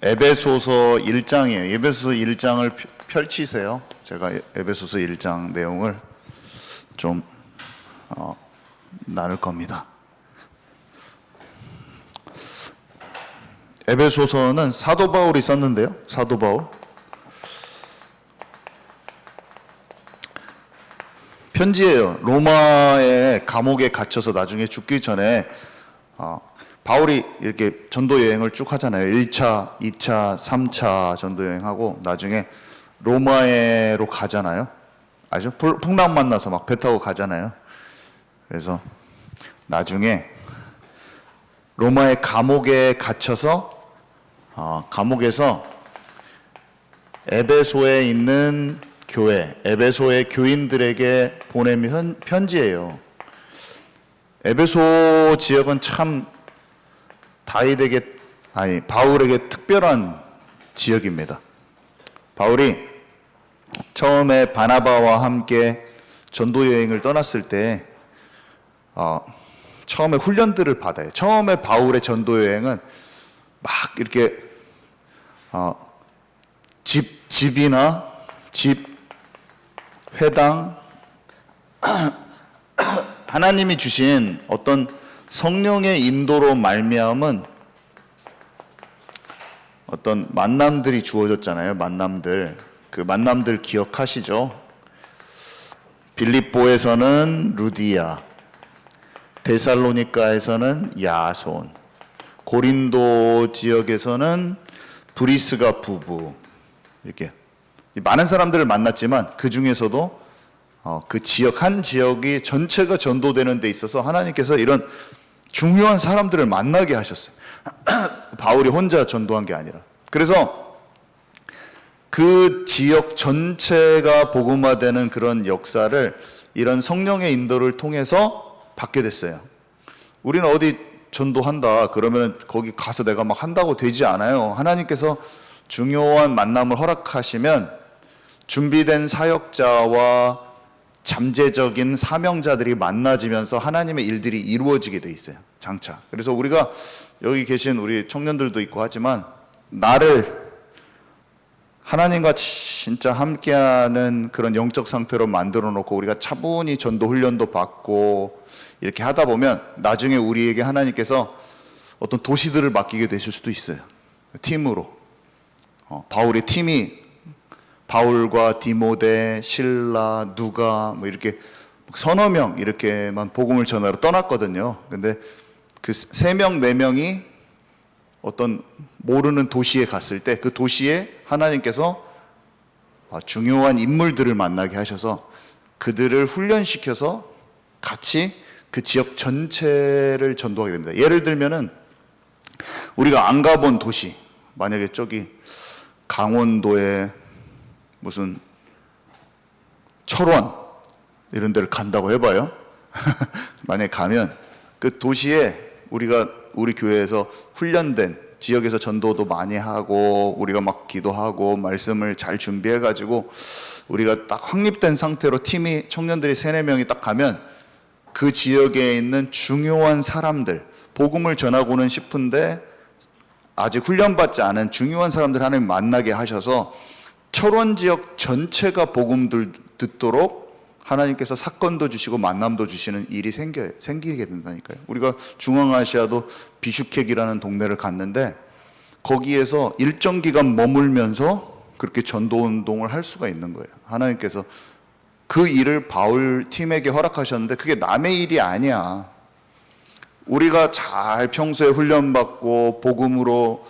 에베소서 1장이에요. 에베소서 1장을 펼치세요. 제가 에베소서 1장 내용을 좀 나눌 겁니다. 에베소서는 사도 바울이 썼는데요. 사도 바울. 편지예요. 로마의 감옥에 갇혀서 나중에 죽기 전에 바울이 이렇게 전도 여행을 쭉 하잖아요. 1차, 2차, 3차 전도 여행하고 나중에 로마로 가잖아요. 아시죠? 풍랑 만나서 막 배 타고 가잖아요. 그래서 나중에 로마의 감옥에 갇혀서 감옥에서 에베소에 있는 교회, 에베소의 교인들에게 보내는 편지예요. 에베소 지역은 참 바울에게 특별한 지역입니다. 바울이 처음에 바나바와 함께 전도 여행을 떠났을 때 처음에 훈련들을 받아요. 처음에 바울의 전도 여행은 막 이렇게 집이나 집, 회당, 하나님이 주신 어떤 성령의 인도로 말미암은 어떤 만남들이 주어졌잖아요. 그 만남들 기억하시죠? 빌립보에서는 루디아, 데살로니가에서는 야손, 고린도 지역에서는 브리스가 부부, 이렇게 많은 사람들을 만났지만 그 중에서도 그 지역 한 지역이 전체가 전도되는 데 있어서 하나님께서 이런 중요한 사람들을 만나게 하셨어요. 바울이 혼자 전도한 게 아니라. 그래서 그 지역 전체가 복음화되는 그런 역사를 이런 성령의 인도를 통해서 받게 됐어요. 우리는 어디 전도한다 그러면 거기 가서 내가 막 한다고 되지 않아요. 하나님께서 중요한 만남을 허락하시면 준비된 사역자와 잠재적인 사명자들이 만나지면서 하나님의 일들이 이루어지게 돼 있어요. 장차. 그래서 우리가 여기 계신 우리 청년들도 있고 하지만 나를 하나님과 진짜 함께하는 그런 영적 상태로 만들어 놓고 우리가 차분히 전도 훈련도 받고 이렇게 하다 보면 나중에 우리에게 하나님께서 어떤 도시들을 맡기게 되실 수도 있어요. 팀으로. 바울의 팀이 바울과 디모데, 실라, 누가 뭐 이렇게 서너 명 이렇게만 복음을 전하러 떠났거든요. 근데 그 3명, 4명이 어떤 모르는 도시에 갔을 때 그 도시에 하나님께서 중요한 인물들을 만나게 하셔서 그들을 훈련시켜서 같이 그 지역 전체를 전도하게 됩니다. 예를 들면은 우리가 안 가본 도시, 만약에 저기 강원도에 무슨 철원 이런 데를 간다고 해봐요. 만약에 가면 그 도시에 우리 교회에서 훈련된 지역에서 전도도 많이 하고 우리가 막 기도하고 말씀을 잘 준비해가지고 우리가 딱 확립된 상태로 팀이 청년들이 3-4명이 딱 가면 그 지역에 있는 중요한 사람들 복음을 전하고는 싶은데 아직 훈련받지 않은 중요한 사람들 하나님 만나게 하셔서 철원 지역 전체가 복음들 듣도록 하나님께서 사건도 주시고 만남도 주시는 일이 생기게 된다니까요. 우리가 중앙아시아도 비슈캑이라는 동네를 갔는데 거기에서 일정 기간 머물면서 그렇게 전도운동을 할 수가 있는 거예요. 하나님께서 그 일을 바울 팀에게 허락하셨는데 그게 남의 일이 아니야. 우리가 잘 평소에 훈련받고 복음으로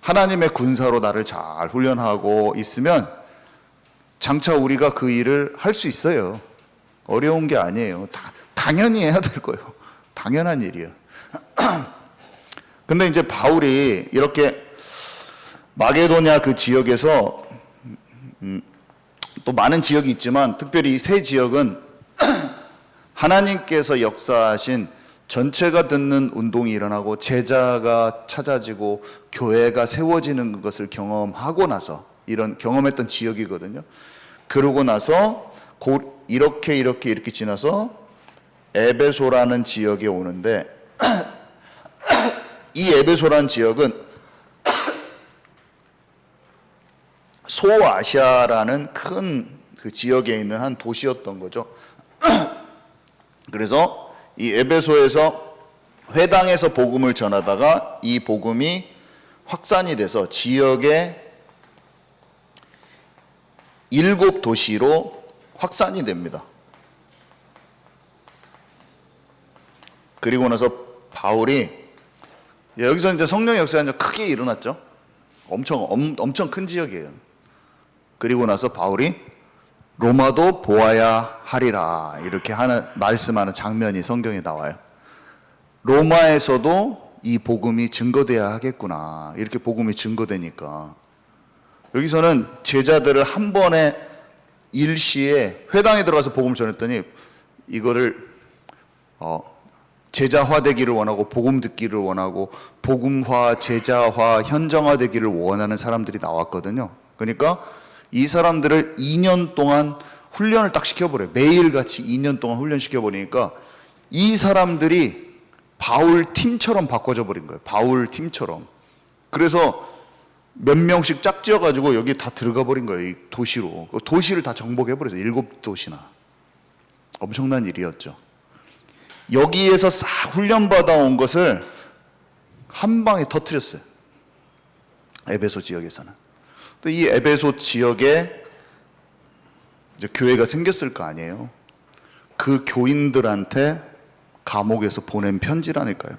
하나님의 군사로 나를 잘 훈련하고 있으면 장차 우리가 그 일을 할 수 있어요. 어려운 게 아니에요. 당연히 해야 될 거예요. 당연한 일이에요. 근데 이제 바울이 이렇게 마게도냐 그 지역에서 또 많은 지역이 있지만 특별히 이 3 지역은 하나님께서 역사하신 전체가 듣는 운동이 일어나고 제자가 찾아지고 교회가 세워지는 것을 경험하고 나서 이런 경험했던 지역이거든요. 그러고 나서 이렇게 지나서 에베소라는 지역에 오는데 이 에베소라는 지역은 소아시아라는 큰 그 지역에 있는 한 도시였던 거죠. 그래서 이 에베소에서 회당에서 복음을 전하다가 이 복음이 확산이 돼서 지역의 7도시로 확산이 됩니다. 그리고 나서 바울이 여기서 이제 성령의 역사가 크게 일어났죠. 엄청 큰 지역이에요. 그리고 나서 바울이 로마도 보아야 하리라 이렇게 말씀하는 장면이 성경에 나와요. 로마에서도 이 복음이 증거돼야 하겠구나. 이렇게 복음이 증거되니까 여기서는 제자들을 한 번에 일시에 회당에 들어가서 복음을 전했더니 이거를 제자화되기를 원하고 복음 듣기를 원하고 복음화, 제자화, 현장화되기를 원하는 사람들이 나왔거든요. 그러니까 이 사람들을 2년 동안 훈련을 딱 시켜버려요. 매일같이 2년 동안 훈련시켜버리니까 이 사람들이 바울 팀처럼 바꿔져 버린 거예요. 바울 팀처럼. 그래서 몇 명씩 짝지어가지고 여기 다 들어가 버린 거예요. 이 도시로. 도시를 다 정복해버려서 7도시나. 엄청난 일이었죠. 여기에서 싹 훈련받아 온 것을 한 방에 터뜨렸어요. 에베소 지역에서는. 또 이 에베소 지역에 이제 교회가 생겼을 거 아니에요. 그 교인들한테 감옥에서 보낸 편지라니까요.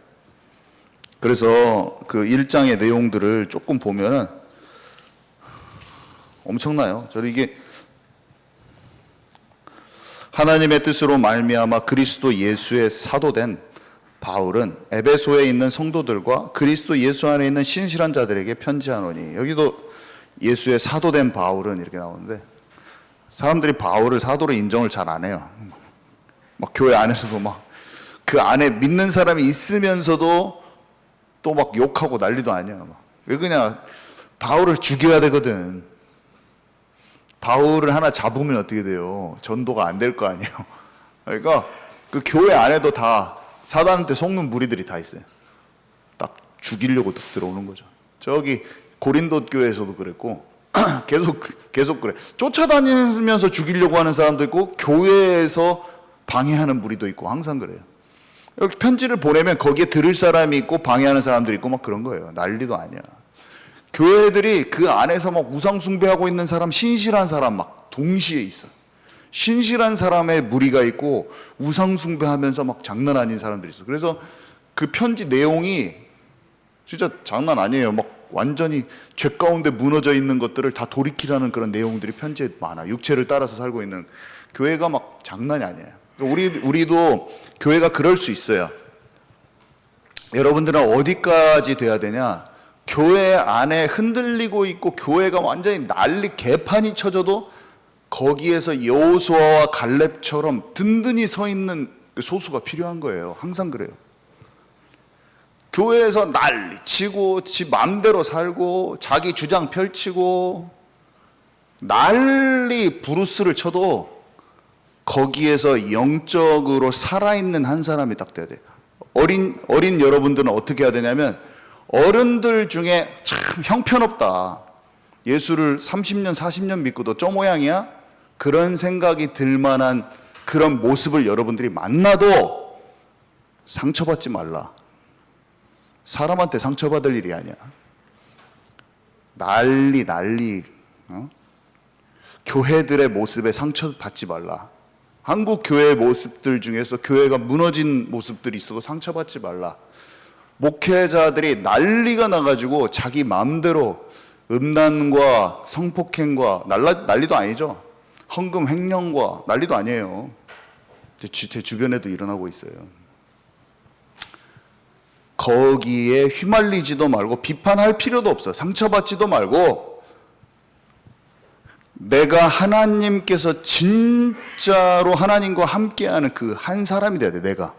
그래서 그 1장의 내용들을 조금 보면은 엄청나요. 저는 이게 하나님의 뜻으로 말미암아 그리스도 예수의 사도된 바울은 에베소에 있는 성도들과 그리스도 예수 안에 있는 신실한 자들에게 편지하노니, 여기도 예수의 사도된 바울은 이렇게 나오는데 사람들이 바울을 사도로 인정을 잘 안 해요. 막 교회 안에서도 막 그 안에 믿는 사람이 있으면서도 또 막 욕하고 난리도 아니야. 왜 그냥 바울을 죽여야 되거든. 바울을 하나 잡으면 어떻게 돼요? 전도가 안 될 거 아니에요. 그러니까 그 교회 안에도 다 사단한테 속는 무리들이 다 있어요. 딱 죽이려고 들어오는 거죠. 저기 고린도 교회에서도 그랬고 계속 그래. 쫓아다니면서 죽이려고 하는 사람도 있고 교회에서 방해하는 무리도 있고 항상 그래요. 이렇게 편지를 보내면 거기에 들을 사람이 있고 방해하는 사람들이 있고 막 그런 거예요. 난리도 아니야. 교회들이 그 안에서 막 우상 숭배하고 있는 사람, 신실한 사람 막 동시에 있어. 신실한 사람의 무리가 있고 우상 숭배하면서 막 장난 아닌 사람들이 있어. 그래서 그 편지 내용이 진짜 장난 아니에요. 막 완전히 죄 가운데 무너져 있는 것들을 다 돌이키라는 그런 내용들이 편지에 많아. 육체를 따라서 살고 있는 교회가 막 장난이 아니에요. 우리도 교회가 그럴 수 있어요. 여러분들은 어디까지 돼야 되냐? 교회 안에 흔들리고 있고 교회가 완전히 난리 개판이 쳐져도 거기에서 여호수아와 갈렙처럼 든든히 서 있는 소수가 필요한 거예요. 항상 그래요. 교회에서 난리치고 지 마음대로 살고 자기 주장 펼치고 난리 부르스를 쳐도 거기에서 영적으로 살아있는 한 사람이 딱 돼야 돼요. 어린 여러분들은 어떻게 해야 되냐면 어른들 중에 참 형편없다. 예수를 30년 40년 믿고도 저 모양이야? 그런 생각이 들 만한 그런 모습을 여러분들이 만나도 상처받지 말라. 사람한테 상처받을 일이 아니야. 난리 교회들의 모습에 상처받지 말라. 한국 교회의 모습들 중에서 교회가 무너진 모습들이 있어도 상처받지 말라. 목회자들이 난리가 나가지고 자기 마음대로 음란과 성폭행과 난리도 아니죠. 헌금 횡령과 난리도 아니에요. 제 주변에도 일어나고 있어요. 거기에 휘말리지도 말고 비판할 필요도 없어요. 상처받지도 말고 내가 하나님께서 진짜로 하나님과 함께하는 그 한 사람이 돼야 돼. 내가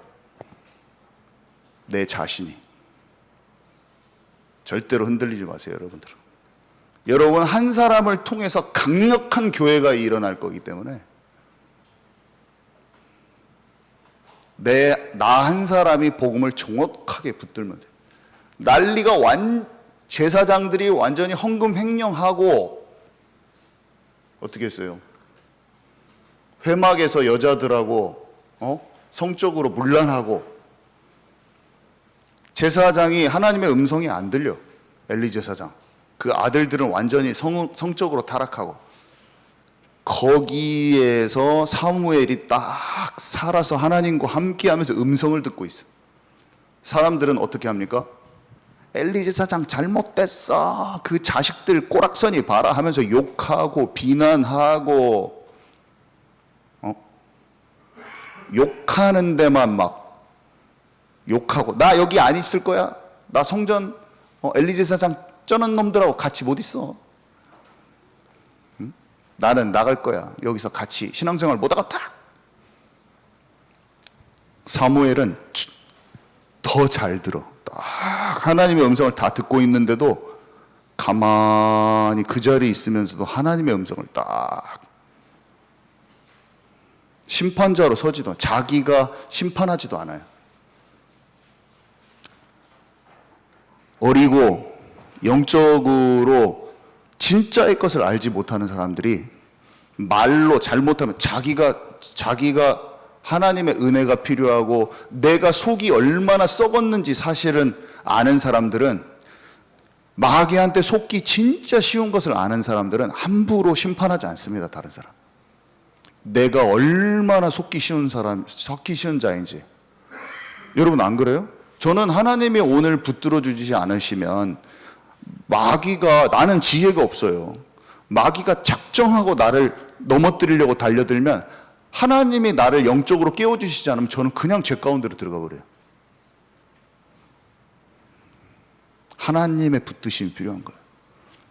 내 자신이 절대로 흔들리지 마세요. 여러분들은 여러분 한 사람을 통해서 강력한 교회가 일어날 거기 때문에 나 한 사람이 복음을 정확하게 붙들면 돼. 난리가 제사장들이 완전히 헌금 횡령하고 어떻게 했어요? 회막에서 여자들하고 성적으로 문란하고, 제사장이 하나님의 음성이 안 들려. 엘리 제사장, 그 아들들은 완전히 성적으로 타락하고, 거기에서 사무엘이 딱 살아서 하나님과 함께하면서 음성을 듣고 있어. 사람들은 어떻게 합니까? 엘리 제사장 잘못됐어, 그 자식들 꼬락서니 봐라 하면서 욕하고 비난하고, 욕하는 데만 막 욕하고, 나 여기 안 있을 거야, 나 성전 엘리 제사장 쩌는 놈들하고 같이 못 있어, 나는 나갈 거야, 여기서 같이 신앙생활 못 하겠다. 사무엘은 더 잘 들어. 딱 하나님의 음성을 다 듣고 있는데도 가만히 그 자리에 있으면서도 하나님의 음성을 딱, 심판자로 서지도, 자기가 심판하지도 않아요. 어리고 영적으로 진짜의 것을 알지 못하는 사람들이 말로 잘못하면 자기가 하나님의 은혜가 필요하고 내가 속이 얼마나 썩었는지 사실은 아는 사람들은, 마귀한테 속기 진짜 쉬운 것을 아는 사람들은 함부로 심판하지 않습니다. 다른 사람, 내가 얼마나 속기 쉬운 자인지. 여러분 안 그래요? 저는 하나님이 오늘 붙들어 주지 않으시면 마귀가, 나는 지혜가 없어요, 마귀가 작정하고 나를 넘어뜨리려고 달려들면 하나님이 나를 영적으로 깨워주시지 않으면 저는 그냥 죄 가운데로 들어가 버려요. 하나님의 붙드심이 필요한 거예요.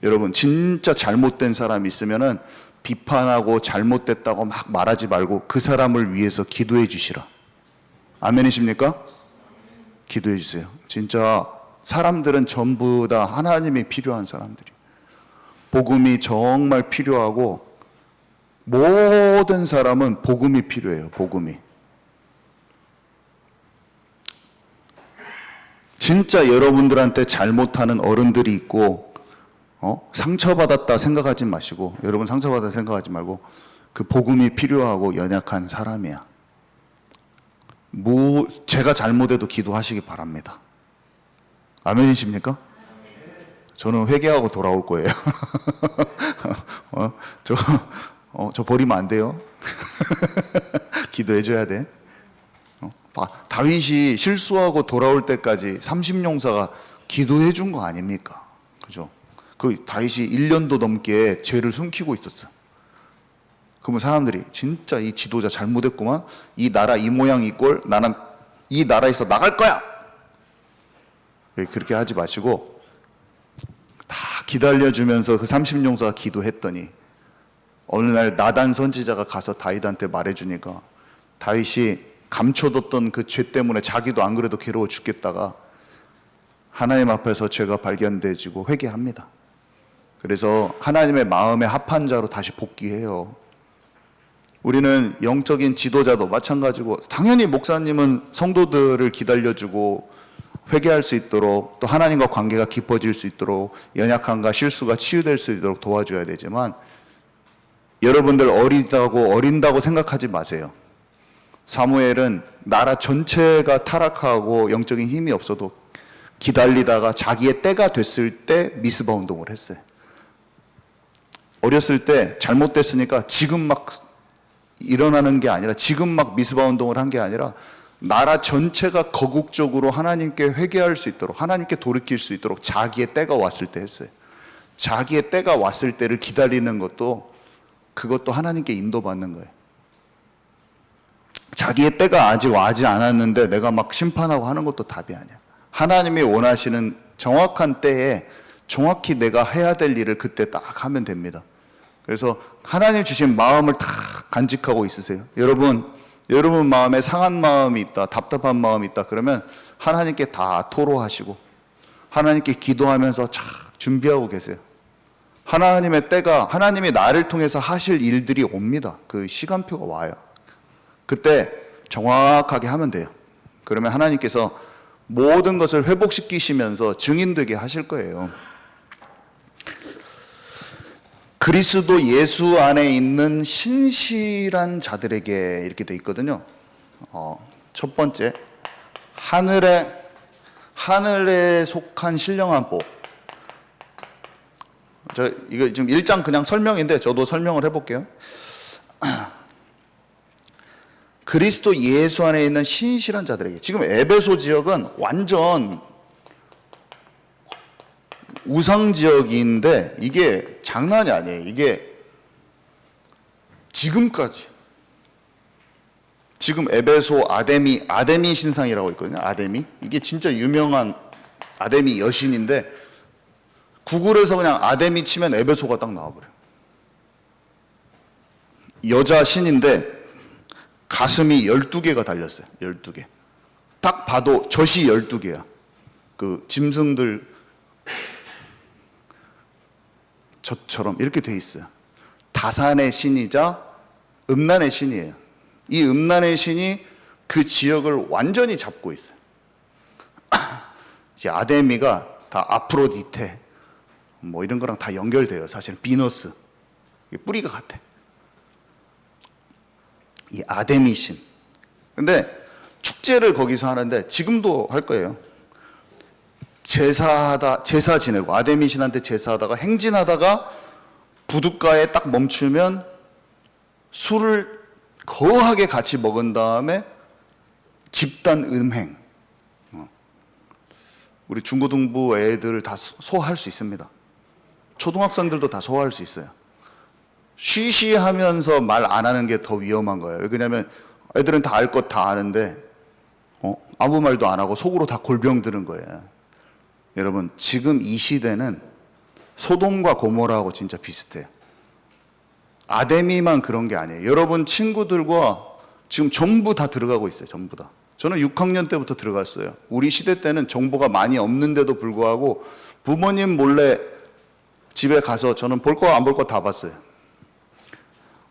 여러분, 진짜 잘못된 사람이 있으면은 비판하고 잘못됐다고 막 말하지 말고 그 사람을 위해서 기도해 주시라. 아멘이십니까? 기도해 주세요. 진짜 사람들은 전부 다 하나님이 필요한 사람들이에요. 복음이 정말 필요하고, 모든 사람은 복음이 필요해요. 복음이. 진짜 여러분들한테 잘못하는 어른들이 있고 상처받았다 생각하지 마시고, 여러분 상처받았다 생각하지 말고, 그 복음이 필요하고 연약한 사람이야. 제가 잘못해도 기도하시기 바랍니다. 아멘이십니까? 저는 회개하고 돌아올 거예요. 저 버리면 안 돼요. 기도해 줘야 돼. 다윗이 실수하고 돌아올 때까지 30용사가 기도해 준 거 아닙니까? 그죠? 그 다윗이 1년도 넘게 죄를 숨기고 있었어. 그러면 사람들이 진짜 이 지도자 잘못했구만, 이 나라 이 모양 이 꼴, 나는 이 나라에서 나갈 거야, 그렇게 하지 마시고 다 기다려주면서 그 30용사가 기도했더니 어느 날 나단 선지자가 가서 다윗한테 말해주니까 다윗이 감춰뒀던 그 죄 때문에 자기도 안 그래도 괴로워 죽겠다가 하나님 앞에서 죄가 발견되지고 회개합니다. 그래서 하나님의 마음에 합한 자로 다시 복귀해요. 우리는 영적인 지도자도 마찬가지고, 당연히 목사님은 성도들을 기다려주고 회개할 수 있도록, 또 하나님과 관계가 깊어질 수 있도록, 연약함과 실수가 치유될 수 있도록 도와줘야 되지만, 여러분들 어린다고 생각하지 마세요. 사무엘은 나라 전체가 타락하고 영적인 힘이 없어도 기다리다가 자기의 때가 됐을 때 미스바 운동을 했어요. 어렸을 때 잘못됐으니까 지금 막 일어나는 게 아니라, 지금 막 미스바 운동을 한 게 아니라, 나라 전체가 거국적으로 하나님께 회개할 수 있도록, 하나님께 돌이킬 수 있도록 자기의 때가 왔을 때 했어요. 자기의 때가 왔을 때를 기다리는 것도, 그것도 하나님께 인도받는 거예요. 자기의 때가 아직 와지 않았는데 내가 막 심판하고 하는 것도 답이 아니야. 하나님이 원하시는 정확한 때에 정확히 내가 해야 될 일을 그때 딱 하면 됩니다. 그래서 하나님 주신 마음을 다 간직하고 있으세요. 여러분 마음에 상한 마음이 있다, 답답한 마음이 있다, 그러면 하나님께 다 토로하시고 하나님께 기도하면서 쫙 준비하고 계세요. 하나님의 때가, 하나님이 나를 통해서 하실 일들이 옵니다. 그 시간표가 와요. 그때 정확하게 하면 돼요. 그러면 하나님께서 모든 것을 회복시키시면서 증인되게 하실 거예요. 그리스도 예수 안에 있는 신실한 자들에게 이렇게 돼 있거든요. 첫 번째, 하늘에 속한 신령한 복. 이거 지금 1장 그냥 설명인데 저도 설명을 해볼게요. 그리스도 예수 안에 있는 신실한 자들에게. 지금 에베소 지역은 완전 우상 지역인데 이게 장난이 아니에요. 이게 지금까지. 지금 에베소 아데미 신상이라고 있거든요. 아데미. 이게 진짜 유명한 아데미 여신인데 구글에서 그냥 아데미 치면 에베소가 딱 나와버려요. 여자 신인데 가슴이 12개가 달렸어요. 12개. 딱 봐도 젖이 12개야. 그 짐승들 젖처럼 이렇게 돼 있어요. 다산의 신이자 음란의 신이에요. 이 음란의 신이 그 지역을 완전히 잡고 있어요. 이제 아데미가 다 아프로디테 뭐 이런 거랑 다 연결돼요. 사실 비너스 뿌리가 같아. 이 아데미 신. 근데 축제를 거기서 하는데 지금도 할 거예요. 제사 지내고 아데미 신한테 제사하다가 행진하다가 부둣가에 딱 멈추면 술을 거하게 같이 먹은 다음에 집단 음행. 우리 중고등부 애들 다 소화할 수 있습니다. 초등학생들도 다 소화할 수 있어요. 쉬쉬하면서 말 안 하는 게 더 위험한 거예요. 왜냐하면 애들은 다 알 것 다 아는데 아무 말도 안 하고 속으로 다 골병 드는 거예요. 여러분 지금 이 시대는 소돔과 고모라하고 진짜 비슷해요. 아데미만 그런 게 아니에요. 여러분 친구들과 지금 전부 다 들어가고 있어요. 전부 다. 저는 6학년 때부터 들어갔어요. 우리 시대 때는 정보가 많이 없는데도 불구하고 부모님 몰래 집에 가서 저는 볼 거 안 볼 거 다 봤어요.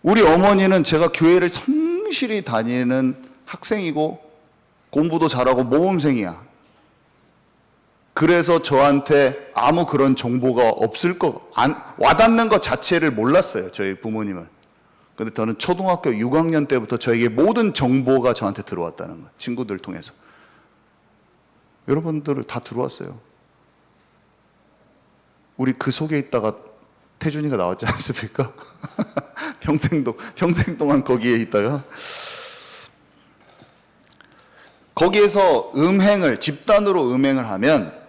우리 어머니는 제가 교회를 성실히 다니는 학생이고 공부도 잘하고 모범생이야. 그래서 저한테 아무 그런 정보가 없을 와닿는 것 자체를 몰랐어요. 저희 부모님은. 근데 저는 초등학교 6학년 때부터 저에게 모든 정보가 저한테 들어왔다는 거예요. 친구들 통해서. 여러분들 다 들어왔어요. 우리 그 속에 있다가 태준이가 나왔지 않습니까? 평생 동안 거기에 있다가 거기에서 집단으로 음행을 하면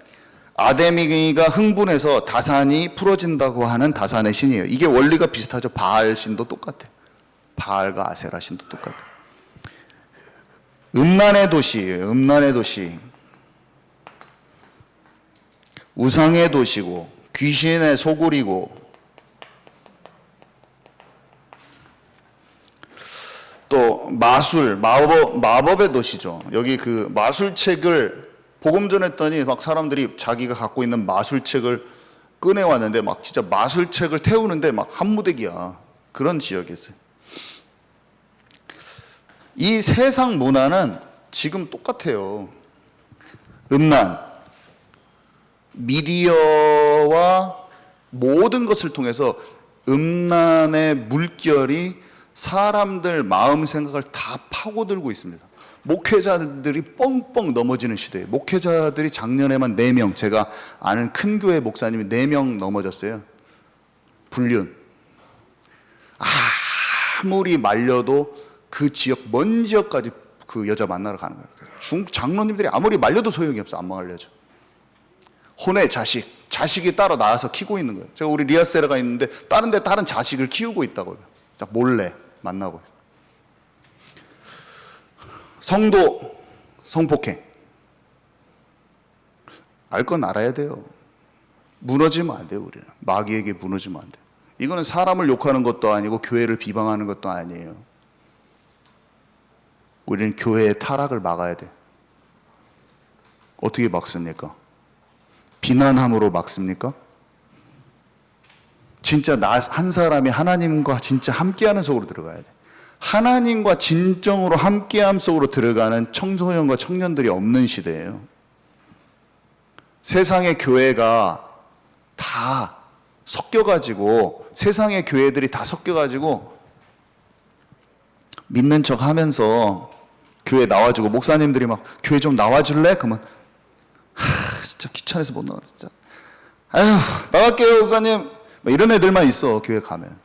아데미가 흥분해서 다산이 풀어진다고 하는 다산의 신이에요. 이게 원리가 비슷하죠. 바알 신도 똑같아. 바알과 아세라 신도 똑같아. 음란의 도시예요. 음란의 도시. 우상의 도시고 귀신의 소굴이고 또 마법의 도시죠. 여기 그 마술책을 복음 전했더니 막 사람들이 자기가 갖고 있는 마술책을 꺼내왔는데 막 진짜 마술책을 태우는데 막 한무대기야. 그런 지역이었어요. 이 세상 문화는 지금 똑같아요. 음란, 미디어와 모든 것을 통해서 음란의 물결이 사람들 마음 생각을 다 파고들고 있습니다. 목회자들이 뻥뻥 넘어지는 시대예요. 목회자들이 작년에만 4명, 제가 아는 큰 교회 목사님이 4명 넘어졌어요. 불륜. 아무리 말려도 그 지역, 먼 지역까지 그 여자 만나러 가는 거예요. 장로님들이 아무리 말려도 소용이 없어. 안 말려져. 혼의 자식이 따로 나와서 키우고 있는 거예요. 제가 우리 리아세라가 있는데 다른 자식을 키우고 있다고요. 몰래 만나고. 성도 성폭행. 알 건 알아야 돼요. 무너지면 안 돼요. 우리는 마귀에게 무너지면 안 돼요. 이거는 사람을 욕하는 것도 아니고 교회를 비방하는 것도 아니에요. 우리는 교회의 타락을 막아야 돼. 어떻게 막습니까? 비난함으로 막습니까? 진짜 나 한 사람이 하나님과 진짜 함께하는 속으로 들어가야 돼. 하나님과 진정으로 함께함 속으로 들어가는 청소년과 청년들이 없는 시대예요. 세상의 교회가 다 섞여가지고 세상의 교회들이 다 섞여가지고 믿는 척 하면서 교회 나와주고, 목사님들이 막 교회 좀 나와줄래? 그러면 진짜 귀찮아서 못 나가. 진짜 아휴 나갈게요 목사님, 이런 애들만 있어. 교회 가면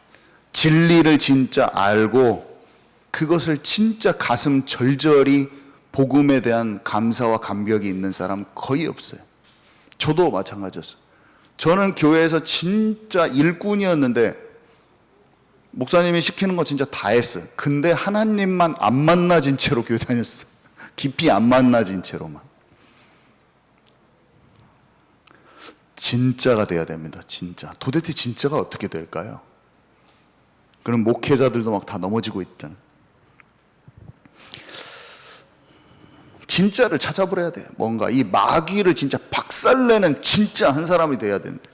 진리를 진짜 알고 그것을 진짜 가슴 절절히 복음에 대한 감사와 감격이 있는 사람 거의 없어요. 저도 마찬가지였어요. 저는 교회에서 진짜 일꾼이었는데 목사님이 시키는 거 진짜 다 했어요. 근데 하나님만 안 만나진 채로 교회 다녔어요. 깊이 안 만나진 채로만. 진짜가 돼야 됩니다. 진짜. 도대체 진짜가 어떻게 될까요? 그럼 목회자들도 막 다 넘어지고 있잖아요. 진짜를 찾아버려야 돼요. 뭔가 이 마귀를 진짜 박살내는 진짜 한 사람이 돼야 된다.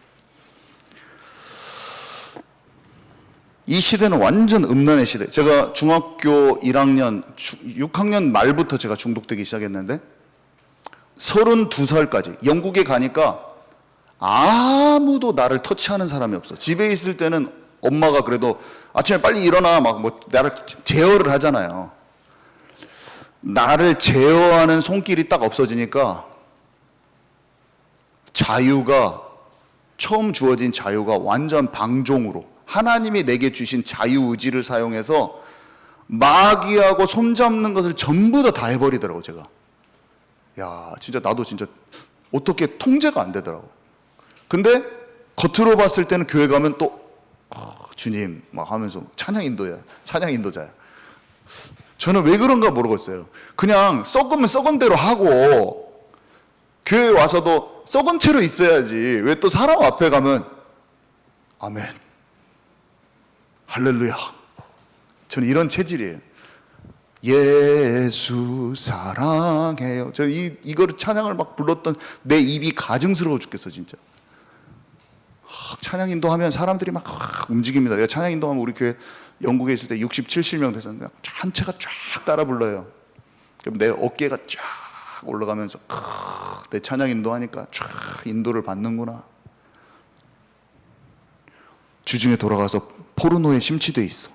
이 시대는 완전 음란의 시대. 제가 중학교 1학년, 6학년 말부터 제가 중독되기 시작했는데 32살까지 영국에 가니까 아무도 나를 터치하는 사람이 없어. 집에 있을 때는 엄마가 그래도 아침에 빨리 일어나 막 뭐 나를 제어를 하잖아요. 나를 제어하는 손길이 딱 없어지니까 자유가, 처음 주어진 자유가 완전 방종으로, 하나님이 내게 주신 자유의지를 사용해서 마귀하고 손잡는 것을 전부 다 해버리더라고. 제가 야 진짜 나도 진짜 어떻게 통제가 안 되더라고. 근데 겉으로 봤을 때는 교회 가면 또 주님 막 하면서 찬양 인도자야. 저는 왜 그런가 모르겠어요. 그냥 썩으면 썩은 대로 하고 교회 와서도 썩은 채로 있어야지. 왜 또 사람 앞에 가면 아멘, 할렐루야. 저는 이런 체질이에요. 예수 사랑해요. 저 이거를 찬양을 막 불렀던 내 입이 가증스러워 죽겠어 진짜. 찬양 인도하면 사람들이 막 움직입니다. 내가 찬양 인도하면 우리 교회 영국에 있을 때 60, 70명 됐었는데 전체가 쫙 따라 불러요. 그럼 내 어깨가 쫙 올라가면서 내 찬양 인도하니까 쫙 인도를 받는구나. 주중에 돌아가서 포르노에 심취돼 있어.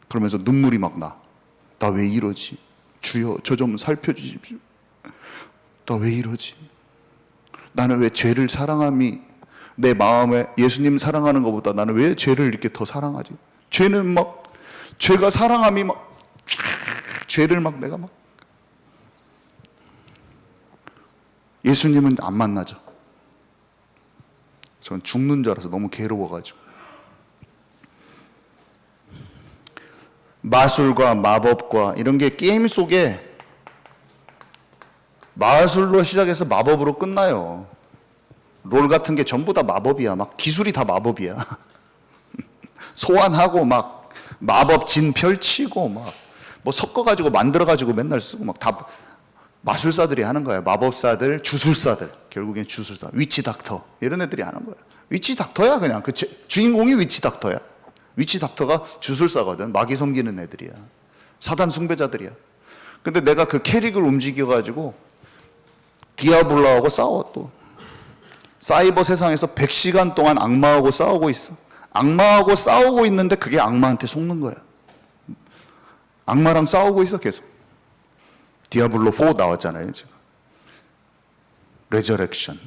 그러면서 눈물이 막 나. 나 왜 이러지? 주여 저 좀 살펴주십시오. 나 왜 이러지? 나는 왜 죄를 사랑함이 내 마음에 예수님 사랑하는 것보다 나는 왜 죄를 이렇게 더 사랑하지? 죄는 막 죄가 사랑함이 막 죄를 막 내가 막 예수님은 안 만나죠. 전 죽는 줄 알아서 너무 괴로워가지고. 마술과 마법과 이런 게 게임 속에 마술로 시작해서 마법으로 끝나요. 롤 같은 게 전부 다 마법이야. 막 기술이 다 마법이야. 소환하고 막 마법 진 펼치고 막 뭐 섞어가지고 만들어가지고 맨날 쓰고 막 다 마술사들이 하는 거야. 마법사들, 주술사들. 결국엔 주술사, 위치 닥터 이런 애들이 하는 거야. 위치 닥터야 그냥. 그 주인공이 위치 닥터야. 위치 닥터가 주술사거든. 마귀 섬기는 애들이야. 사단 숭배자들이야. 근데 내가 그 캐릭을 움직여가지고 디아블로하고 싸워. 또 사이버 세상에서 100시간 동안 악마하고 싸우고 있어. 악마하고 싸우고 있는데 그게 악마한테 속는 거야. 악마랑 싸우고 있어 계속. 디아블로 4 나왔잖아요 지금. 레저렉션,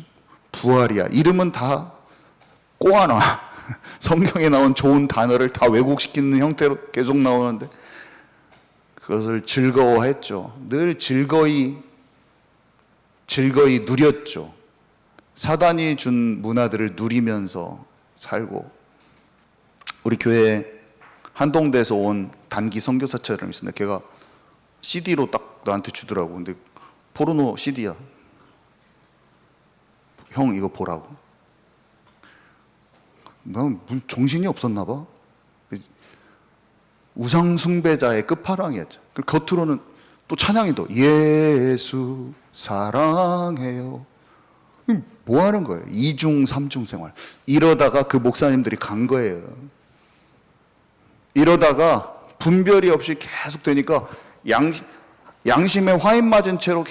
부활이야. 이름은 다 꼬아놔. 성경에 나온 좋은 단어를 다 왜곡시키는 형태로 계속 나오는데 그것을 즐거워했죠. 늘 즐거이 누렸죠. 사단이 준 문화들을 누리면서 살고. 우리 교회에 한동대에서 온 단기 선교사처럼 있었는데 걔가 CD로 딱 나한테 주더라고. 근데 포르노 CD야. 형 이거 보라고. 난 무슨 정신이 없었나 봐. 우상숭배자의 끝판왕이었죠. 겉으로는 또 찬양이도 예수 사랑해요. 뭐 하는 거예요? 이중 삼중 생활. 이러다가 그 목사님들이 간 거예요. 이러다가 분별이 없이 계속 되니까 양심에 화인 맞은 채로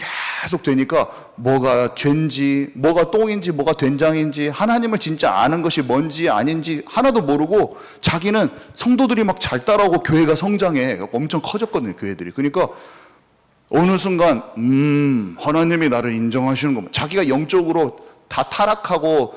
계속 되니까 뭐가 죄인지, 뭐가 똥인지, 뭐가 된장인지, 하나님을 진짜 아는 것이 뭔지 아닌지 하나도 모르고 자기는 성도들이 막 잘 따라오고 교회가 성장해. 엄청 커졌거든요, 교회들이. 그러니까 어느 순간 하나님이 나를 인정하시는 거, 자기가 영적으로 다 타락하고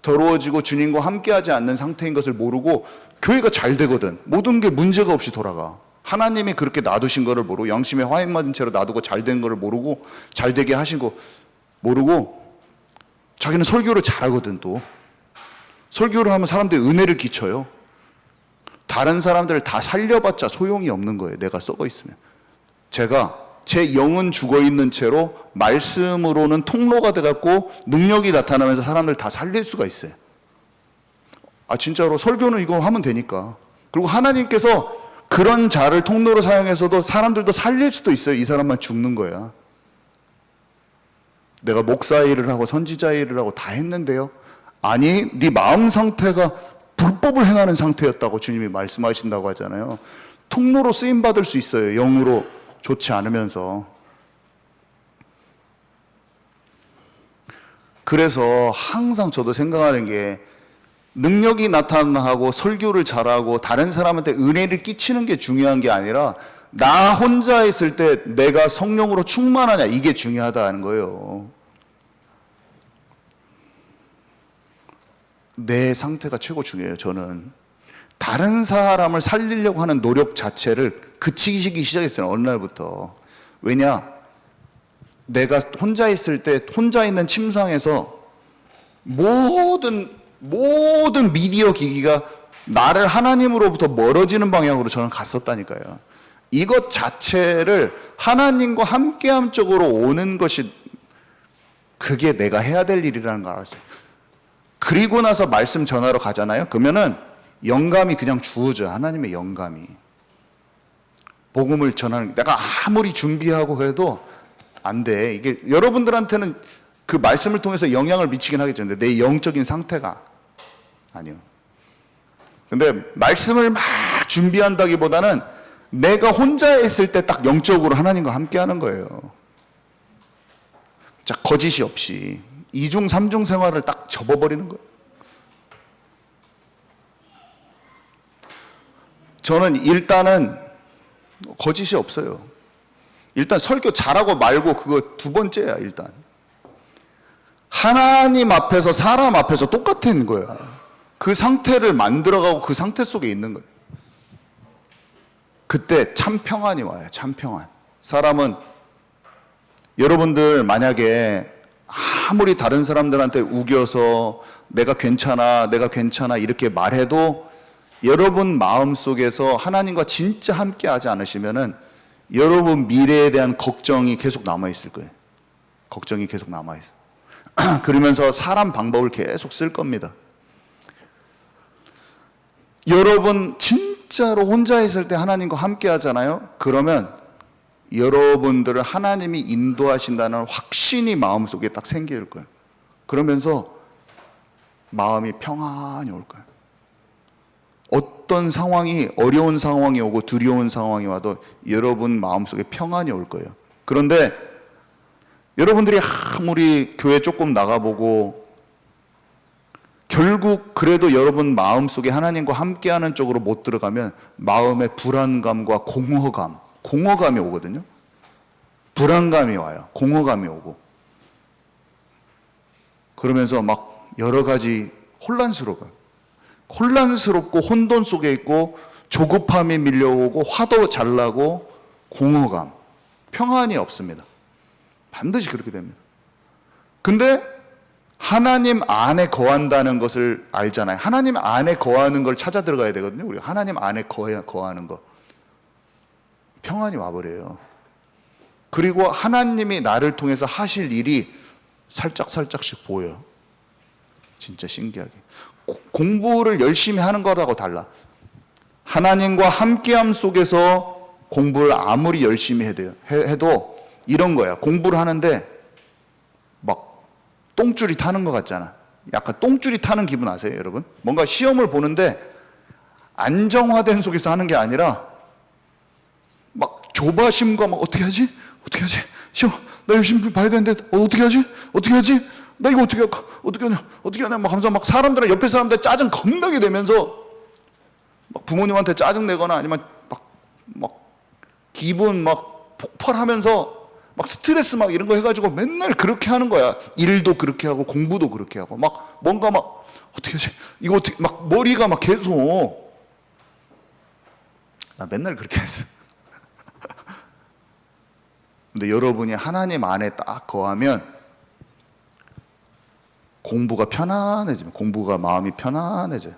더러워지고 주님과 함께하지 않는 상태인 것을 모르고 교회가 잘 되거든. 모든 게 문제가 없이 돌아가. 하나님이 그렇게 놔두신 거를 모르고, 양심에 화인 맞은 채로 놔두고 잘 된 거를 모르고, 잘 되게 하신 거 모르고, 자기는 설교를 잘하거든. 또 설교를 하면 사람들이 은혜를 끼쳐요. 다른 사람들을 다 살려봤자 소용이 없는 거예요, 내가 썩어 있으면. 제가 제 영은 죽어 있는 채로 말씀으로는 통로가 돼갖고 능력이 나타나면서 사람들 다 살릴 수가 있어요. 진짜로 설교는 이거 하면 되니까. 그리고 하나님께서 그런 자를 통로로 사용해서도 사람들도 살릴 수도 있어요. 이 사람만 죽는 거야. 내가 목사 일을 하고 선지자 일을 하고 다 했는데요. 아니, 네 마음 상태가 불법을 행하는 상태였다고 주님이 말씀하신다고 하잖아요. 통로로 쓰임 받을 수 있어요. 영으로 좋지 않으면서. 그래서 항상 저도 생각하는 게, 능력이 나타나고 설교를 잘하고 다른 사람한테 은혜를 끼치는 게 중요한 게 아니라 나 혼자 있을 때 내가 성령으로 충만하냐, 이게 중요하다는 거예요. 내 상태가 최고 중요해요. 저는 다른 사람을 살리려고 하는 노력 자체를 그치기 시작했어요, 어느 날부터. 왜냐, 내가 혼자 있을 때 혼자 있는 침상에서 모든 미디어 기기가 나를 하나님으로부터 멀어지는 방향으로 저는 갔었다니까요. 이것 자체를 하나님과 함께함 쪽으로 오는 것이, 그게 내가 해야 될 일이라는 걸 알았어요. 그리고 나서 말씀 전하러 가잖아요. 그러면은 영감이 그냥 주어져요. 하나님의 영감이. 복음을 전하는, 내가 아무리 준비하고 그래도 안 돼. 이게 여러분들한테는 그 말씀을 통해서 영향을 미치긴 하겠죠. 근데 내 영적인 상태가 아니요. 근데 말씀을 막 준비한다기보다는 내가 혼자 있을 때 딱 영적으로 하나님과 함께 하는 거예요. 자, 거짓이 없이 2중 3중 생활을 딱 접어버리는 거예요. 저는 일단은 거짓이 없어요. 일단 설교 잘하고 말고 그거 두 번째야. 일단 하나님 앞에서 사람 앞에서 똑같은 거야. 그 상태를 만들어가고 그 상태 속에 있는 거예요. 그때 참 평안이 와요. 참 평안. 사람은, 여러분들 만약에 아무리 다른 사람들한테 우겨서 내가 괜찮아 이렇게 말해도 여러분 마음속에서 하나님과 진짜 함께 하지 않으시면은 여러분 미래에 대한 걱정이 계속 남아있을 거예요. 걱정이 계속 남아있어요. 그러면서 사람 방법을 계속 쓸 겁니다. 여러분 진짜로 혼자 있을 때 하나님과 함께 하잖아요. 그러면 여러분들을 하나님이 인도하신다는 확신이 마음속에 딱 생길 거예요. 그러면서 마음이 평안이 올 거예요. 어떤 상황이, 어려운 상황이 오고 두려운 상황이 와도 여러분 마음속에 평안이 올 거예요. 그런데 여러분들이 아무리 교회 조금 나가보고 결국 그래도 여러분 마음속에 하나님과 함께하는 쪽으로 못 들어가면 마음의 불안감과 공허감이 오거든요. 불안감이 와요. 공허감이 오고. 그러면서 막 여러 가지 혼란스럽고 혼돈 속에 있고 조급함이 밀려오고 화도 잘 나고 공허감, 평안이 없습니다. 반드시 그렇게 됩니다. 근데 하나님 안에 거한다는 것을 알잖아요. 하나님 안에 거하는 걸 찾아 들어가야 되거든요. 우리가 하나님 안에 거하는 거. 평안이 와버려요. 그리고 하나님이 나를 통해서 하실 일이 살짝씩 보여요. 진짜 신기하게. 공부를 열심히 하는 거라고 달라. 하나님과 함께함 속에서 공부를 아무리 열심히 해도 이런 거야. 공부를 하는데 막 똥줄이 타는 것 같잖아. 약간 똥줄이 타는 기분 아세요, 여러분? 뭔가 시험을 보는데 안정화된 속에서 하는 게 아니라 막 조바심과 막 어떻게 하지? 어떻게 하지? 시험, 나 열심히 봐야 되는데 어떻게 하지? 어떻게 하지? 나 이거 어떻게 할까? 어떻게 하냐? 어떻게 하냐? 막 하면서 막 사람들은 옆에 사람들 짜증 겁나게 되면서 막 부모님한테 짜증 내거나 아니면 막 기분 막 폭발하면서 막 스트레스 막 이런 거 해가지고 맨날 그렇게 하는 거야. 일도 그렇게 하고 공부도 그렇게 하고 막 뭔가 막 어떻게 하지? 이거 어떻게 막 머리가 막 계속 나 맨날 그렇게 했어. 근데 여러분이 하나님 안에 딱 거하면 공부가 편안해집니다. 공부가 마음이 편안해져요.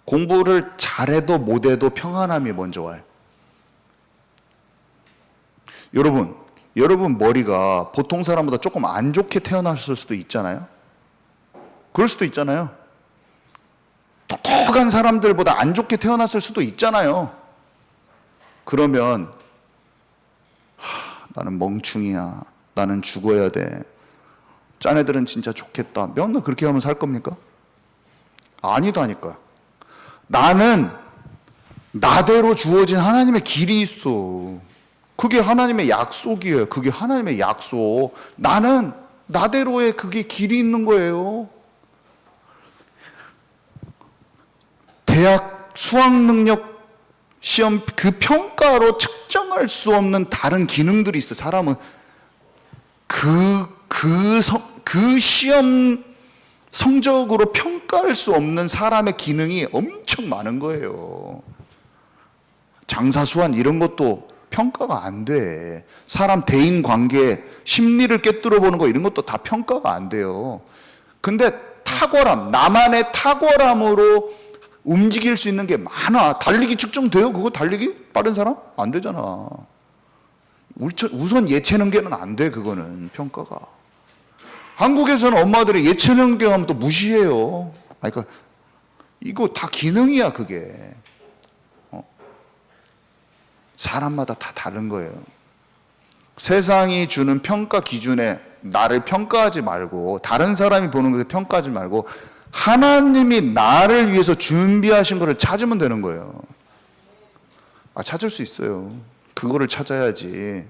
공부를 잘해도 못해도 평안함이 먼저 와요. 여러분 머리가 보통 사람보다 조금 안 좋게 태어났을 수도 있잖아요. 그럴 수도 있잖아요. 똑똑한 사람들보다 안 좋게 태어났을 수도 있잖아요. 그러면 나는 멍충이야. 나는 죽어야 돼. 짠 애들은 진짜 좋겠다. 맨날 그렇게 하면 살 겁니까? 아니다니까요. 나는 나대로 주어진 하나님의 길이 있어. 그게 하나님의 약속이에요. 그게 하나님의 약속. 나는 나대로의 그게 길이 있는 거예요. 대학 수학능력 시험 그 평가로 측정할 수 없는 다른 기능들이 있어요. 사람은 그 시험 성적으로 평가할 수 없는 사람의 기능이 엄청 많은 거예요. 장사수완 이런 것도 평가가 안 돼. 사람 대인 관계, 심리를 꿰뚫어 보는 거 이런 것도 다 평가가 안 돼요. 근데 탁월함, 나만의 탁월함으로 움직일 수 있는 게 많아. 달리기 측정돼요? 그거 달리기? 빠른 사람? 안 되잖아. 우선 예체능계는 안 돼, 그거는 평가가. 한국에서는 엄마들이 예체능계 하면 또 무시해요. 그러니까 이거 다 기능이야, 그게. 사람마다 다 다른 거예요. 세상이 주는 평가 기준에 나를 평가하지 말고 다른 사람이 보는 것에 평가하지 말고 하나님이 나를 위해서 준비하신 것을 찾으면 되는 거예요. 찾을 수 있어요. 그거를 찾아야지.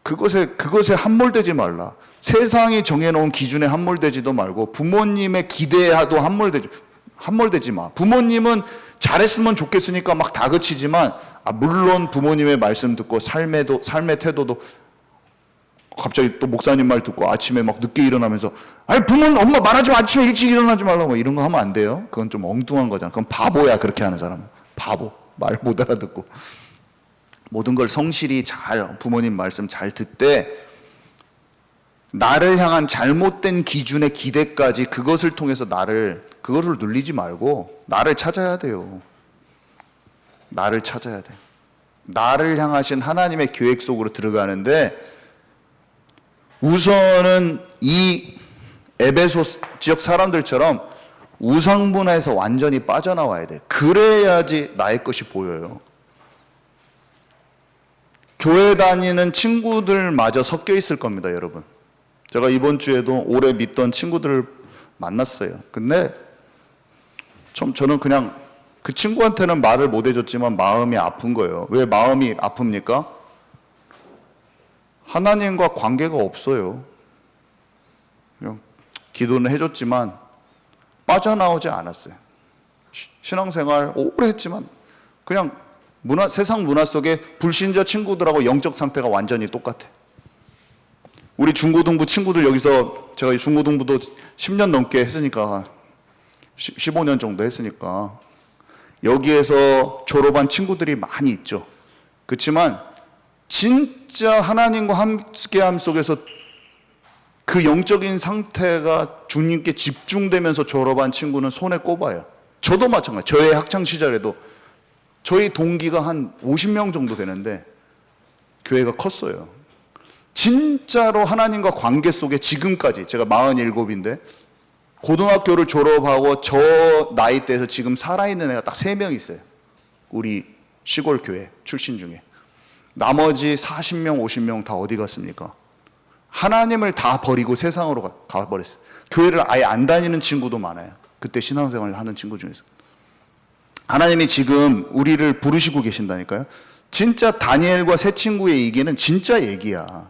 그것에 함몰되지 말라. 세상이 정해놓은 기준에 함몰되지도 말고 부모님의 기대에도 함몰되지 마. 부모님은 잘했으면 좋겠으니까 막 다그치지만 물론 부모님의 말씀 듣고 삶의 태도도 갑자기 또 목사님 말 듣고 아침에 막 늦게 일어나면서 부모는 엄마 말하지 마, 아침에 일찍 일어나지 말라고 이런 거 하면 안 돼요. 그건 좀 엉뚱한 거잖아. 그건 바보야, 그렇게 하는 사람은. 바보. 말 못 알아듣고. 모든 걸 성실히 잘 부모님 말씀 잘 듣되 나를 향한 잘못된 기준의 기대까지 그것을 통해서 그거를 눌리지 말고 나를 찾아야 돼요. 나를 찾아야 돼. 나를 향하신 하나님의 계획 속으로 들어가는데 우선은 이 에베소 지역 사람들처럼 우상 문화에서 완전히 빠져나와야 돼. 그래야지 나의 것이 보여요. 교회 다니는 친구들마저 섞여 있을 겁니다, 여러분. 제가 이번 주에도 오래 믿던 친구들을 만났어요. 근데 저는 그냥 그 친구한테는 말을 못 해줬지만 마음이 아픈 거예요. 왜 마음이 아픕니까? 하나님과 관계가 없어요. 그냥 기도는 해줬지만 빠져나오지 않았어요. 신앙생활 오래 했지만 그냥 세상 문화 속에 불신자 친구들하고 영적 상태가 완전히 똑같아. 우리 중고등부 친구들 여기서 제가 중고등부도 10년 넘게 했으니까 15년 정도 했으니까 여기에서 졸업한 친구들이 많이 있죠. 그렇지만 진짜 하나님과 함께함 속에서 그 영적인 상태가 주님께 집중되면서 졸업한 친구는 손에 꼽아요. 저도 마찬가지. 저의 학창 시절에도 저희 동기가 한 50명 정도 되는데 교회가 컸어요. 진짜로 하나님과 관계 속에 지금까지 제가 47인데 고등학교를 졸업하고 저 나이대에서 지금 살아있는 애가 딱 3명 있어요. 우리 시골 교회 출신 중에. 나머지 40명, 50명 다 어디 갔습니까? 하나님을 다 버리고 세상으로 가버렸어요. 교회를 아예 안 다니는 친구도 많아요. 그때 신앙생활을 하는 친구 중에서. 하나님이 지금 우리를 부르시고 계신다니까요. 진짜 다니엘과 세 친구의 얘기는 진짜 얘기야.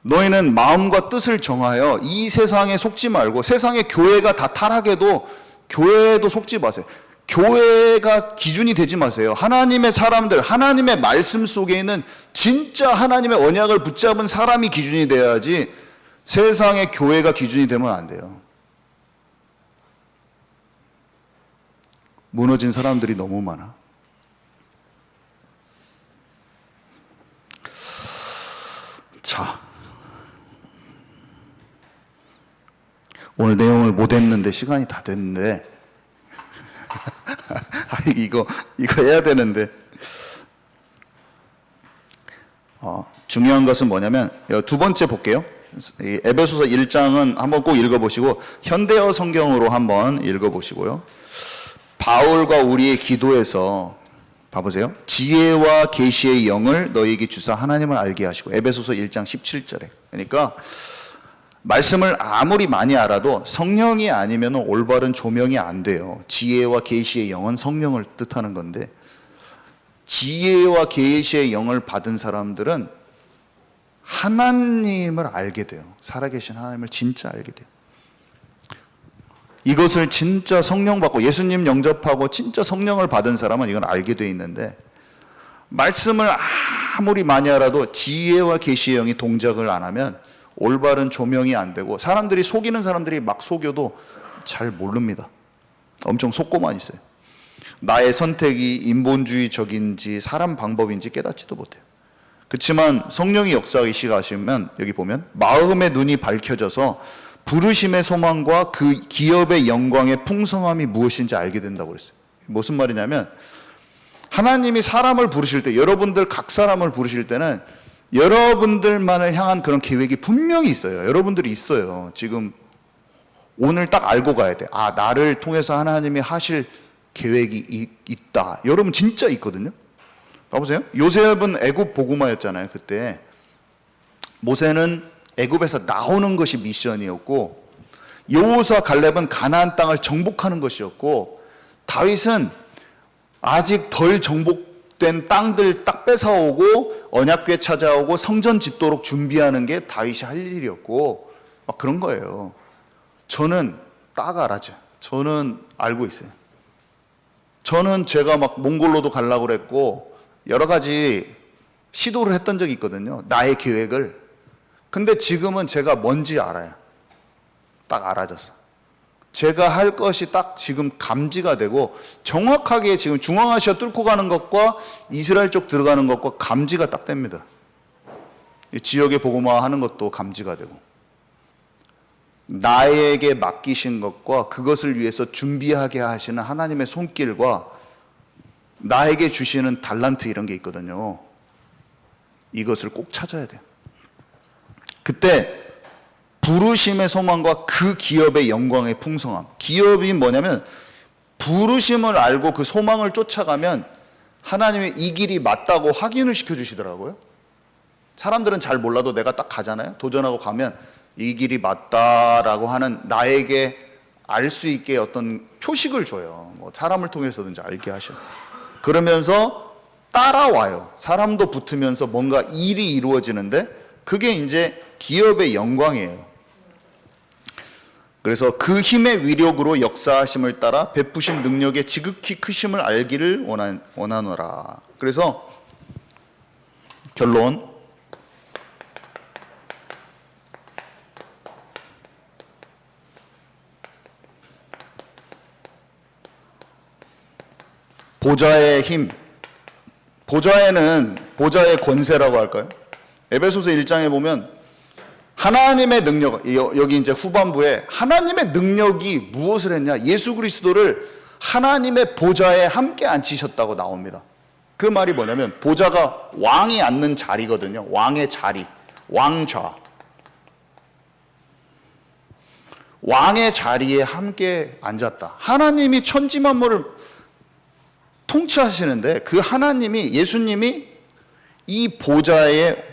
너희는 마음과 뜻을 정하여 이 세상에 속지 말고, 세상의 교회가 다 타락해도 교회에도 속지 마세요. 교회가 기준이 되지 마세요. 하나님의 사람들, 하나님의 말씀 속에 있는 진짜 하나님의 언약을 붙잡은 사람이 기준이 돼야지 세상의 교회가 기준이 되면 안 돼요. 무너진 사람들이 너무 많아. 자, 오늘 내용을 못 했는데 시간이 다 됐는데 아니 이거 해야 되는데 중요한 것은 뭐냐면 두 번째 볼게요. 이 에베소서 1장은 한번 꼭 읽어보시고 현대어 성경으로 한번 읽어보시고요. 바울과 우리의 기도에서 봐보세요. 지혜와 계시의 영을 너희에게 주사 하나님을 알게 하시고, 에베소서 1장 17절에. 그러니까 말씀을 아무리 많이 알아도 성령이 아니면 올바른 조명이 안 돼요. 지혜와 계시의 영은 성령을 뜻하는 건데, 지혜와 계시의 영을 받은 사람들은 하나님을 알게 돼요. 살아계신 하나님을 진짜 알게 돼요. 이것을 진짜 성령 받고 예수님 영접하고 진짜 성령을 받은 사람은 이건 알게 돼 있는데, 말씀을 아무리 많이 알아도 지혜와 계시의 영이 동작을 안 하면 올바른 조명이 안 되고, 사람들이 속이는 사람들이 막 속여도 잘 모릅니다. 엄청 속고만 있어요. 나의 선택이 인본주의적인지 사람 방법인지 깨닫지도 못해요. 그렇지만 성령이 역사하기 시작하시면 여기 보면 마음의 눈이 밝혀져서 부르심의 소망과 그 기업의 영광의 풍성함이 무엇인지 알게 된다고 그랬어요. 무슨 말이냐면, 하나님이 사람을 부르실 때, 여러분들 각 사람을 부르실 때는 여러분들만을 향한 그런 계획이 분명히 있어요. 여러분들이 있어요. 지금 오늘 딱 알고 가야 돼. 아, 나를 통해서 하나님이 하실 계획이 있다. 여러분 진짜 있거든요. 봐보세요. 요셉은 애굽 보고마였잖아요. 그때 모세는 애굽에서 나오는 것이 미션이었고, 여호수아 갈렙은 가나안 땅을 정복하는 것이었고, 다윗은 아직 덜 정복된 땅들 딱 뺏어오고 언약궤 찾아오고 성전 짓도록 준비하는 게 다윗이 할 일이었고, 막 그런 거예요. 저는 딱 알아죠. 저는 알고 있어요. 저는 제가 막 몽골로도 가려고 그랬고 여러 가지 시도를 했던 적이 있거든요. 나의 계획을. 근데 지금은 제가 뭔지 알아요. 딱 알아졌어. 제가 할 것이 딱 지금 감지가 되고, 정확하게 지금 중앙아시아 뚫고 가는 것과 이스라엘 쪽 들어가는 것과 감지가 딱 됩니다. 지역에 복음화 하는 것도 감지가 되고, 나에게 맡기신 것과 그것을 위해서 준비하게 하시는 하나님의 손길과 나에게 주시는 달란트 이런 게 있거든요. 이것을 꼭 찾아야 돼요. 그때 부르심의 소망과 그 기업의 영광의 풍성함. 기업이 뭐냐면, 부르심을 알고 그 소망을 쫓아가면 하나님의 이 길이 맞다고 확인을 시켜주시더라고요. 사람들은 잘 몰라도 내가 딱 가잖아요. 도전하고 가면 이 길이 맞다라고 하는, 나에게 알 수 있게 어떤 표식을 줘요. 뭐 사람을 통해서든지 알게 하셔. 그러면서 따라와요. 사람도 붙으면서 뭔가 일이 이루어지는데, 그게 이제 기업의 영광이에요. 그래서 그 힘의 위력으로 역사하심을 따라 베푸신 능력의 지극히 크심을 알기를 원하노라. 그래서 결론, 보좌의 힘, 보좌의 권세라고 할까요? 에베소서 1장에 보면 하나님의 능력, 여기 이제 후반부에 하나님의 능력이 무엇을 했냐? 예수 그리스도를 하나님의 보좌에 함께 앉히셨다고 나옵니다. 그 말이 뭐냐면, 보좌가 왕이 앉는 자리거든요. 왕의 자리, 왕좌. 왕의 자리에 함께 앉았다. 하나님이 천지 만물을 통치하시는데, 그 하나님이, 예수님이 이 보좌에,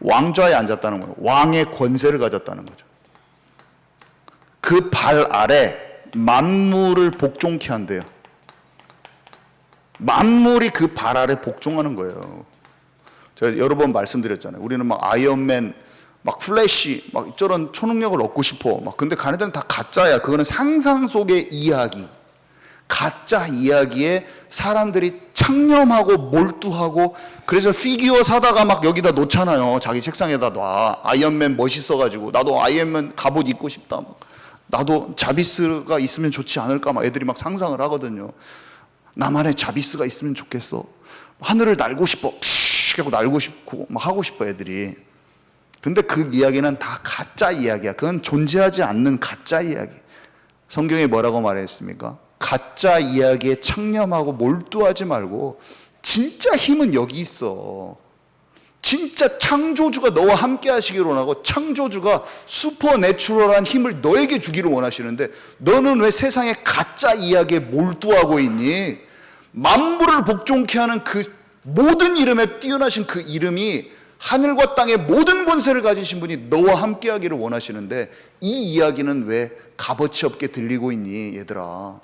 왕좌에 앉았다는 거예요. 왕의 권세를 가졌다는 거죠. 그 발 아래 만물을 복종케 한대요. 만물이 그 발 아래 복종하는 거예요. 제가 여러 번 말씀드렸잖아요. 우리는 막 아이언맨, 막 플래시, 막 저런 초능력을 얻고 싶어. 막 근데 걔네들은 다 가짜야. 그거는 상상 속의 이야기. 가짜 이야기에 사람들이 창념하고 몰두하고, 그래서 피규어 사다가 막 여기다 놓잖아요. 자기 책상에다 놔. 아이언맨 멋있어가지고 나도 아이언맨 갑옷 입고 싶다. 나도 자비스가 있으면 좋지 않을까. 막 애들이 막 상상을 하거든요. 나만의 자비스가 있으면 좋겠어. 하늘을 날고 싶어. 푸쉬 하고 날고 싶고 막 하고 싶어 애들이. 근데 그 이야기는 다 가짜 이야기야. 그건 존재하지 않는 가짜 이야기. 성경에 뭐라고 말했습니까? 가짜 이야기에 창념하고 몰두하지 말고 진짜 힘은 여기 있어. 진짜 창조주가 너와 함께 하시기를 원하고, 창조주가 슈퍼내추럴한 힘을 너에게 주기를 원하시는데 너는 왜 세상의 가짜 이야기에 몰두하고 있니? 만물을 복종케 하는 그 모든 이름에 뛰어나신 그 이름이 하늘과 땅의 모든 권세를 가지신 분이 너와 함께 하기를 원하시는데, 이 이야기는 왜 값어치 없게 들리고 있니? 얘들아,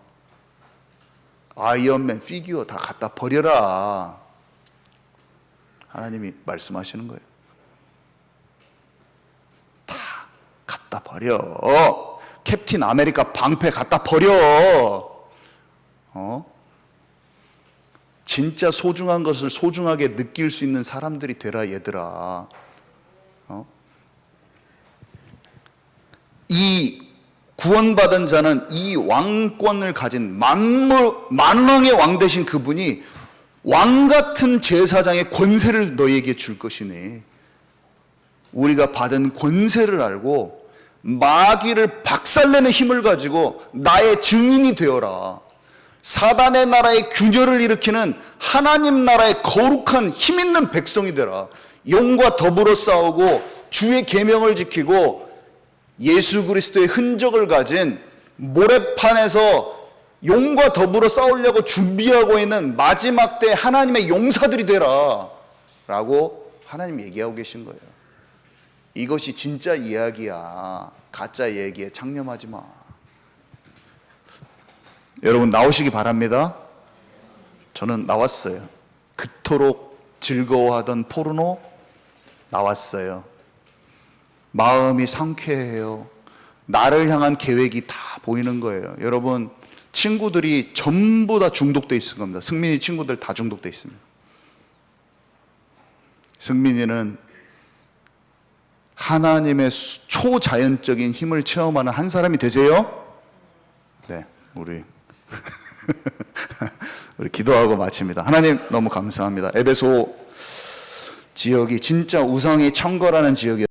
아이언맨 피규어 다 갖다 버려라. 하나님이 말씀하시는 거예요. 다 갖다 버려. 캡틴 아메리카 방패 갖다 버려. 진짜 소중한 것을 소중하게 느낄 수 있는 사람들이 되라, 얘들아. 이 구원받은 자는 이 왕권을 가진 만왕의 왕 되신 그분이 왕같은 제사장의 권세를 너에게 줄 것이네. 우리가 받은 권세를 알고 마귀를 박살내는 힘을 가지고 나의 증인이 되어라. 사단의 나라의 균열을 일으키는 하나님 나라의 거룩한 힘 있는 백성이 되라. 용과 더불어 싸우고 주의 계명을 지키고 예수 그리스도의 흔적을 가진 모래판에서 용과 더불어 싸우려고 준비하고 있는 마지막 때 하나님의 용사들이 되라 라고 하나님 얘기하고 계신 거예요. 이것이 진짜 이야기야. 가짜 얘기에 창념하지 마. 여러분 나오시기 바랍니다. 저는 나왔어요. 그토록 즐거워하던 포르노 나왔어요. 마음이 상쾌해요. 나를 향한 계획이 다 보이는 거예요. 여러분, 친구들이 전부 다 중독돼 있을 겁니다. 승민이 친구들 다 중독돼 있습니다. 승민이는 하나님의 초자연적인 힘을 체험하는 한 사람이 되세요? 네, 우리 기도하고 마칩니다. 하나님 너무 감사합니다. 에베소 지역이 진짜 우상이 창궐하는 지역이에요.